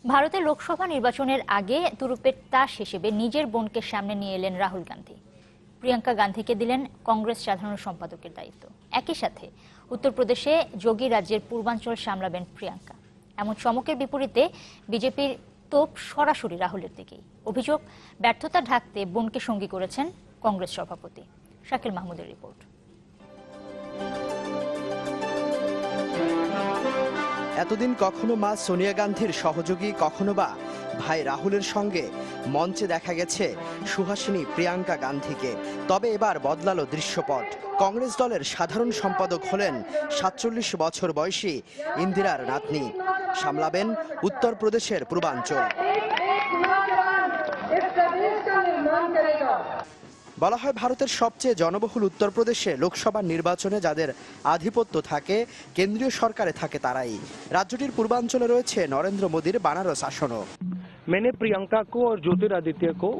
ভারতের লোকসভা নির্বাচনের আগে তুরুপের তাস হিসেবে নিজের বোনকে সামনে নিয়ে এলেন রাহুল গান্ধী। প্রিয়াঙ্কা গান্ধীকে দিলেন কংগ্রেস সাধারণ সম্পাদকের দায়িত্ব। একই সাথে উত্তরপ্রদেশে যোগী রাজ্যের পূর্বাঞ্চল সামলাবেন প্রিয়াঙ্কা। এমন চমকের বিপরীতে বিজেপির তোপ সরাসরি রাহুলের দিকেই। অভিযোগ, ব্যর্থতা ঢাকতে বোনকে সঙ্গী করেছেন কংগ্রেস সভাপতি। শাকিল মাহমুদের রিপোর্ট। এতদিন কখনো মা সোনিয়া গান্ধীর সহযোগী, কখনো বা ভাই রাহুলের সঙ্গে মঞ্চে দেখা গেছে সুহাসিনী প্রিয়াঙ্কা গান্ধীকে। তবে এবার বদলালো দৃশ্যপট। কংগ্রেস দলের সাধারণ সম্পাদক হলেন ৪৭ বছর বয়সী ইন্দিরার নাতনি। সামলাবেন উত্তরপ্রদেশের পূর্বাঞ্চল। বলা হয়, ভারতের সবচেয়ে জনবহুল উত্তরপ্রদেশে লোকসভা নির্বাচনে যাদের আধিপত্য থাকে, কেন্দ্রীয় সরকারে থাকে তারাই। রাজ্যটির পূর্বাঞ্চলে রয়েছে নরেন্দ্র মোদীর বানারস আসনও। मैंने प्रियंका को और ज्योतिरादित्य को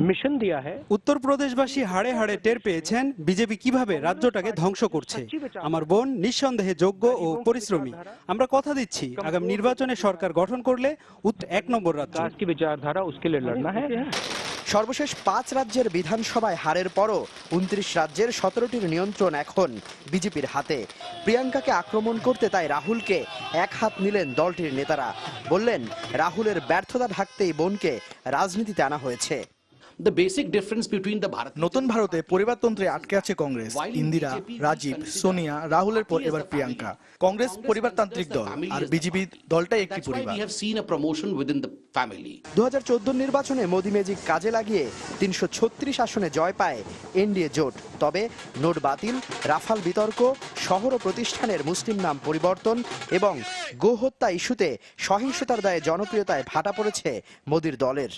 মিশন দেয়া है। উত্তরপ্রদেশবাসী হাড়ে হাড়ে টের পেয়েছেন বিজেপি কিভাবে রাজ্যটাকে ধ্বংস করছে। আমার বোন নিঃসন্দেহে যোগ্য ও পরিশ্রমী। আমরা কথা দিচ্ছি, আগামী নির্বাচনে সরকার গঠন করলে ১ নম্বর রাজ্য। की विचारधारा उसके लिए लड़ना है। সর্বশেষ ৫ রাজ্যের বিধানসভায় হারের পরও ২৯ রাজ্যের ১৭টির নিয়ন্ত্রণ এখন বিজেপির হাতে। প্রিয়াঙ্কাকে আক্রমণ করতে তাই রাহুলকে এক হাত নিলেন দলটির নেতারা। বললেন, রাহুলের ব্যর্থতা ঢাকতেই বোনকে রাজনীতিতে আনা হয়েছে। নতুন ভারতে পরিবারতন্ত্রে আটকে আছে কংগ্রেস। ইন্দিরা, রাজীব, সোনিয়া, রাহুলের পর এবার প্রিয়াঙ্কা। কংগ্রেস পরিবারতান্ত্রিক দল আর বিজেপি দলটাই একটি পরিবার। ২০১৪ নির্বাচনে মোদি ম্যাজিক কাজে লাগিয়ে ৩৩৬ আসনে জয় পায় এনডিএ জোট। তবে নোট বাতিল, রাফাল বিতর্ক, শহর ও প্রতিষ্ঠানের মুসলিম নাম পরিবর্তন এবং গোহত্যা ইস্যুতে সহিংসতার দায়ে জনপ্রিয়তায় ভাটা পড়েছে মোদির দলের।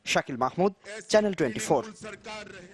শাকিল মাহমুদ, চ্যানেল 24।